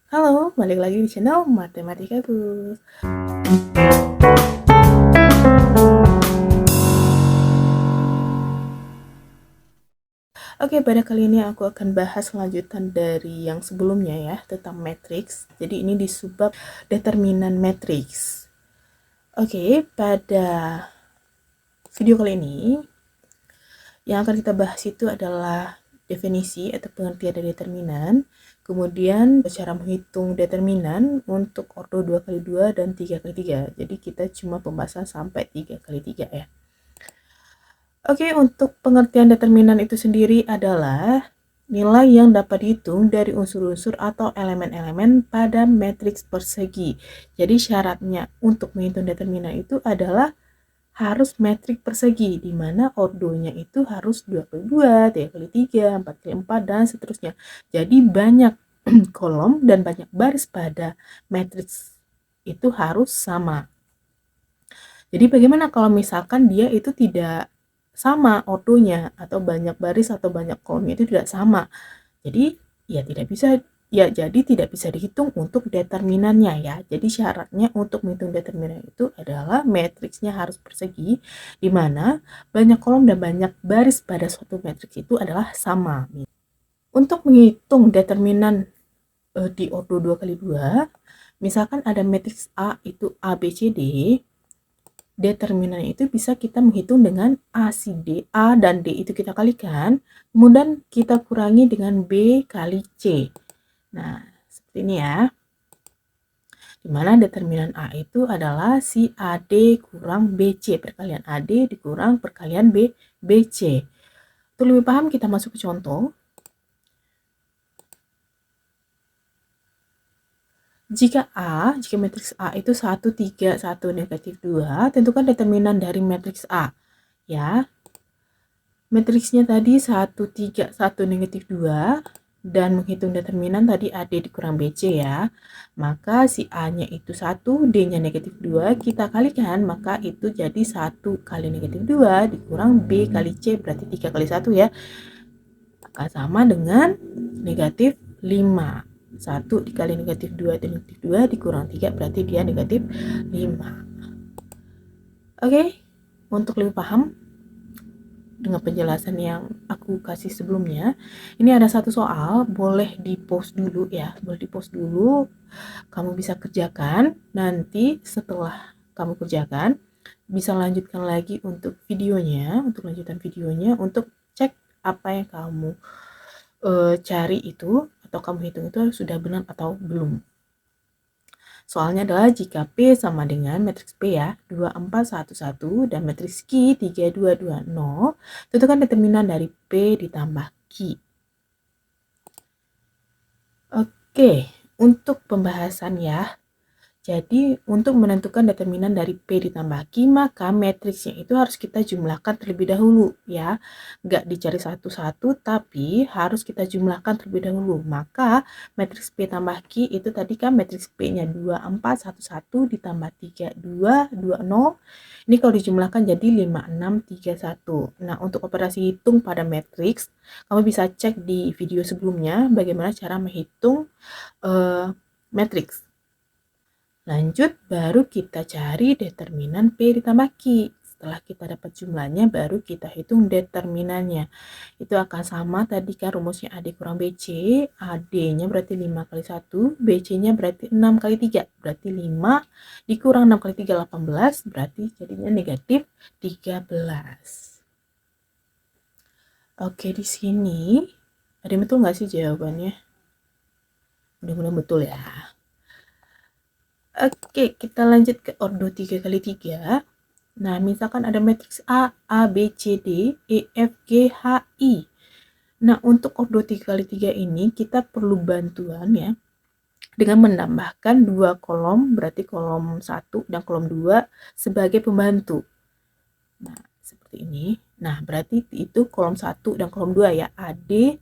Halo, balik lagi di channel Matematikakus. Oke, pada kali ini aku akan bahas lanjutan dari yang sebelumnya ya, tentang matriks. Jadi ini di subbab determinan matriks. Oke, pada video kali ini yang akan kita bahas itu adalah definisi atau pengertian dari determinan, kemudian cara menghitung determinan untuk ordo 2x2 dan 3x3. Jadi kita cuma pembahasan sampai 3x3 ya. Oke, untuk pengertian determinan itu sendiri adalah nilai yang dapat dihitung dari unsur-unsur atau elemen-elemen pada matriks persegi. Jadi syaratnya untuk menghitung determinan itu adalah harus metrik persegi, di mana ordonya itu harus 2x2, 3x3, 4x4, dan seterusnya. Jadi banyak kolom dan banyak baris pada matriks itu harus sama. Jadi bagaimana kalau misalkan dia itu tidak sama ordonya, atau banyak baris atau banyak kolomnya itu tidak sama? Jadi tidak bisa dihitung untuk determinannya ya. Jadi syaratnya untuk menghitung determinan itu adalah matriksnya harus persegi, di mana banyak kolom dan banyak baris pada suatu matriks itu adalah sama. Untuk menghitung determinan di ordo 2x2, misalkan ada matriks A itu A, B, C, D, determinan itu bisa kita menghitung dengan A si D, A dan D itu kita kalikan, kemudian kita kurangi dengan B kali C. Nah, seperti ini ya. Dimana determinan A itu adalah si AD kurang BC, perkalian AD dikurang perkalian BC. Untuk lebih paham kita masuk ke contoh. Jika matriks A itu 1, 3, 1, negatif 2, tentukan determinan dari matriks A. Ya, matriksnya tadi 1, 3, 1, negatif 2, dan menghitung determinan tadi AD dikurang BC ya. Maka si A-nya itu 1, D-nya negatif 2, kita kalikan, maka itu jadi 1 kali negatif 2 dikurang B kali C, berarti 3 kali 1 ya. Maka sama dengan negatif 5. 1 dikali negatif 2 itu negatif 2 dikurang 3 berarti dia negatif 5. Oke, untuk lebih paham dengan penjelasan yang aku kasih sebelumnya, ini ada satu soal, boleh di pause dulu ya, boleh di pause dulu, kamu bisa kerjakan, nanti setelah kamu kerjakan, bisa lanjutkan lagi untuk videonya, untuk lanjutan videonya, untuk cek apa yang kamu cari itu, atau kamu hitung itu sudah benar atau belum. Soalnya adalah jika P sama dengan matriks P ya, 2, 4, 1, 1, dan matriks Q 3, 2, 2, 0, tentukan determinan dari P ditambah Q. Oke, untuk pembahasan ya. Jadi untuk menentukan determinan dari P ditambah Q, maka matriksnya itu harus kita jumlahkan terlebih dahulu ya. Nggak dicari satu-satu, tapi harus kita jumlahkan terlebih dahulu. Maka matriks P tambah Q itu tadi kan matriks P-nya 2, 4, 1, 1 ditambah 3, 2, 2, 0. Ini kalau dijumlahkan jadi 5, 6, 3, 1. Nah, untuk operasi hitung pada matriks, kamu bisa cek di video sebelumnya bagaimana cara menghitung matriks. Lanjut, baru kita cari determinan P ditambah Q. Setelah kita dapat jumlahnya, baru kita hitung determinannya. Itu akan sama tadi kan rumusnya AD kurang BC. AD-nya berarti 5 kali 1, BC-nya berarti 6 kali 3. Berarti 5 dikurang 6 kali 3, 18. Berarti jadinya negatif 13. Oke, di sini ada yang betul nggak sih jawabannya? Mudah-mudahan betul ya. Oke, kita lanjut ke ordo 3x3. Nah, misalkan ada matriks A, A, B, C, D, E, F, G, H, I. Nah, untuk ordo 3x3 ini kita perlu bantuan ya, dengan menambahkan 2 kolom, berarti kolom 1 dan kolom 2 sebagai pembantu. Nah, seperti ini. Nah, berarti itu kolom 1 dan kolom 2 ya. A, B,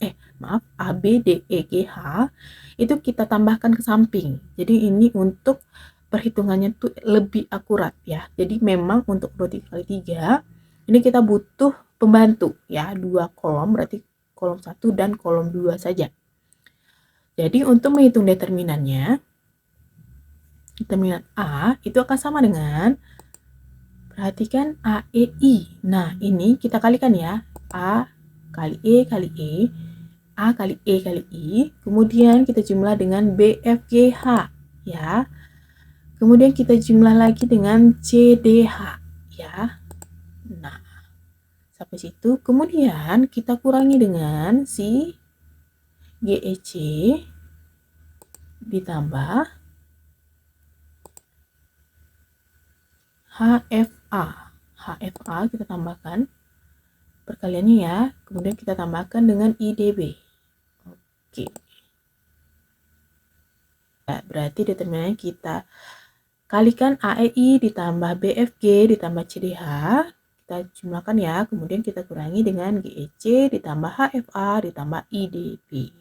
D, E, G, H. Itu kita tambahkan ke samping. Jadi ini untuk perhitungannya tuh lebih akurat ya. Jadi memang untuk ordo 3x3 ini kita butuh pembantu ya. 2 kolom berarti kolom 1 dan kolom 2 saja. Jadi untuk menghitung determinan A itu akan sama dengan, perhatikan AEI. Nah, ini kita kalikan ya. A kali E kali E, A kali E kali I, kemudian kita jumlah dengan BFGH ya. Kemudian kita jumlah lagi dengan CDH ya. Nah, sampai situ. Kemudian kita kurangi dengan si GEC ditambah HFA. HFA kita tambahkan perkaliannya ya. Kemudian kita tambahkan dengan IDB. Oke. Nah, berarti determinannya kita kalikan AEI ditambah BFG ditambah CDH. Kita jumlahkan ya. Kemudian kita kurangi dengan GEC ditambah HFA ditambah IDB.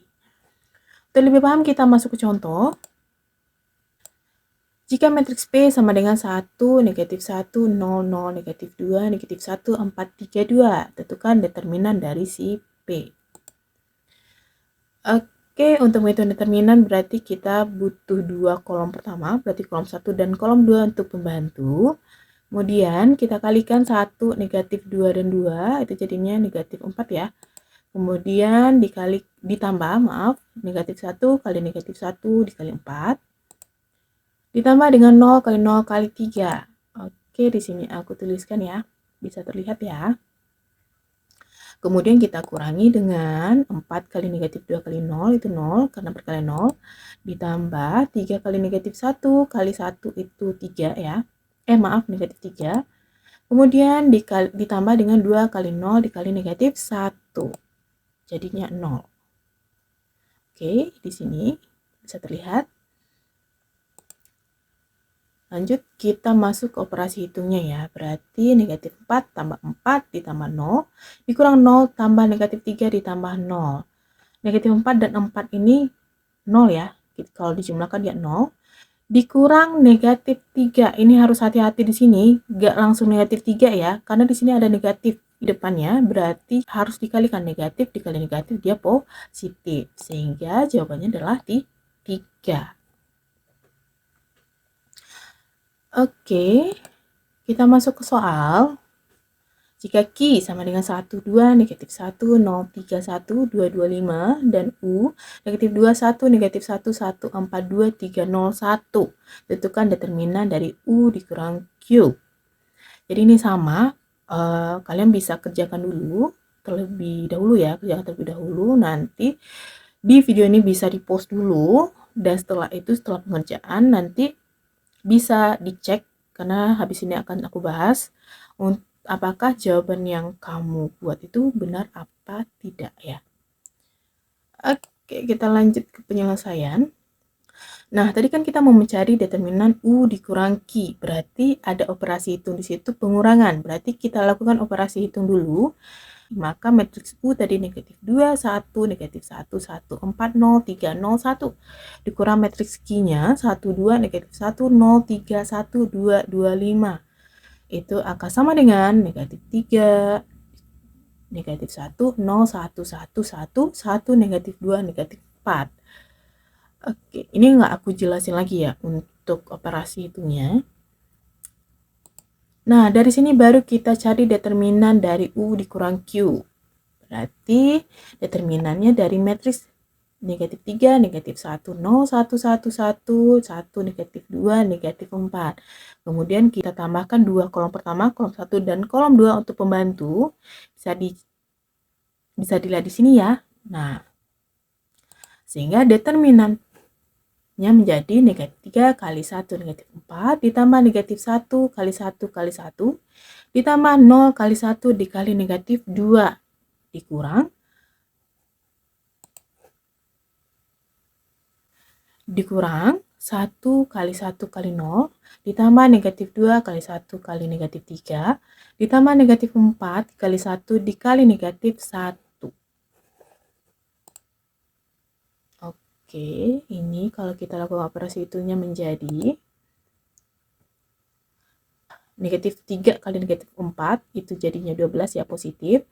Untuk lebih paham kita masuk ke contoh. Jika matriks P sama dengan 1, negatif 1, 0, 0, negatif 2, negatif 1, 4, 3, 2. Tentukan determinan dari si P. Oke, untuk menghitung determinan berarti kita butuh 2 kolom pertama, berarti kolom 1 dan kolom 2 untuk pembantu. Kemudian kita kalikan 1, negatif 2 dan 2, itu jadinya negatif 4 ya. Kemudian ditambah, negatif 1 kali negatif 1 dikali 4. Ditambah dengan 0 kali 0 kali 3. Oke, di sini aku tuliskan ya. Bisa terlihat ya. Kemudian kita kurangi dengan 4 kali negatif 2 kali 0, itu 0, karena perkalian 0. Ditambah 3 kali negatif 1 kali 1 itu 3 ya. Negatif 3. Kemudian ditambah dengan 2 kali 0 dikali negatif 1. Jadinya 0. Oke, di sini bisa terlihat. Lanjut, kita masuk ke operasi hitungnya ya. Berarti negatif 4 tambah 4 ditambah 0, dikurang 0 tambah negatif 3 ditambah 0. Negatif 4 dan 4 ini 0 ya. Kalau dijumlahkan dia 0. Dikurang negatif 3. Ini harus hati-hati di sini. Gak langsung negatif 3 ya. Karena di sini ada negatif di depannya. Berarti harus dikalikan negatif dikali negatif dia positif. Sehingga jawabannya adalah 3. Oke, kita masuk ke soal. Jika Q sama dengan 1, 2, negatif 1, 0, 3, 1, 2, 2, 5, dan U, negatif 2, 1, negatif 1, 1, 4, 2, 3, 0, 1. Tentukan determinan dari U dikurang Q. Jadi ini sama, kalian bisa kerjakan dulu, terlebih dahulu ya, kerjakan terlebih dahulu, nanti di video ini bisa di-post dulu, dan setelah itu, setelah pengerjaan, nanti bisa dicek karena habis ini akan aku bahas apakah jawaban yang kamu buat itu benar apa tidak ya. Oke, kita lanjut ke penyelesaian. Nah, tadi kan kita mau mencari determinan U dikurang Q, berarti ada operasi hitung di situ pengurangan. Berarti kita lakukan operasi hitung dulu. Maka matriks U tadi negatif 2, 1, negatif 1, 1, 4, 0, 3, 0, 1. Dikurang matriks Q-nya 1, 2, negatif 1, 0, 3, 1, 2, 2, 5. Itu akan sama dengan negatif 3, negatif 1, 0, 1, 1, 1, 1, negatif 2, negatif 4. Oke, ini nggak aku jelasin lagi ya untuk operasi hitungnya. Nah, dari sini baru kita cari determinan dari U dikurang Q. Berarti determinannya dari matriks negatif 3, negatif 1, 0, 1, 1, 1, 1, negatif 2, negatif 4. Kemudian kita tambahkan 2 kolom pertama, kolom 1 dan kolom 2 untuk pembantu. Bisa dilihat di sini ya. Nah, sehingga determinan menjadi negatif 3 kali 1 negatif 4 ditambah negatif 1 kali 1 kali 1 ditambah 0 kali 1 dikali negatif 2 dikurang 1 kali 1 kali 0 ditambah negatif 2 kali 1 kali negatif 3 ditambah negatif 4 kali 1 dikali negatif 1. Oke, ini kalau kita lakukan operasi hitungnya menjadi negatif 3 kali negatif 4, itu jadinya 12 ya, positif.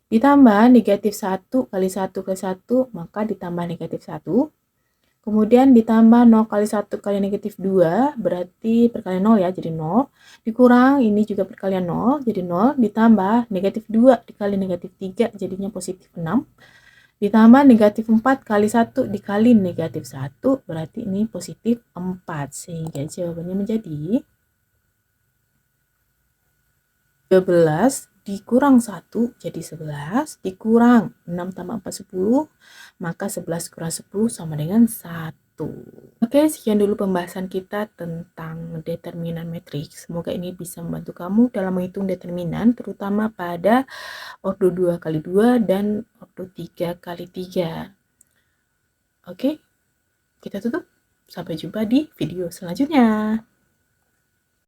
Ditambah negatif 1 kali 1 kali 1, maka ditambah negatif 1. Kemudian ditambah 0 kali 1 kali negatif 2, berarti perkalian 0 ya, jadi 0. Dikurang, ini juga perkalian 0, jadi 0. Ditambah negatif 2 dikali negatif 3, jadinya positif 6. Ditambah negatif 4 kali 1 dikali negatif 1, berarti ini positif 4. Sehingga jawabannya menjadi 12 dikurang 1 jadi 11, dikurang 6 tambah 4 10, maka 11 kurang 10 sama dengan 1. Oke, sekian dulu pembahasan kita tentang determinan matriks. Semoga ini bisa membantu kamu dalam menghitung determinan, terutama pada ordo 2 kali 2 dan ordo 3 kali 3. Oke, kita tutup. Sampai jumpa di video selanjutnya.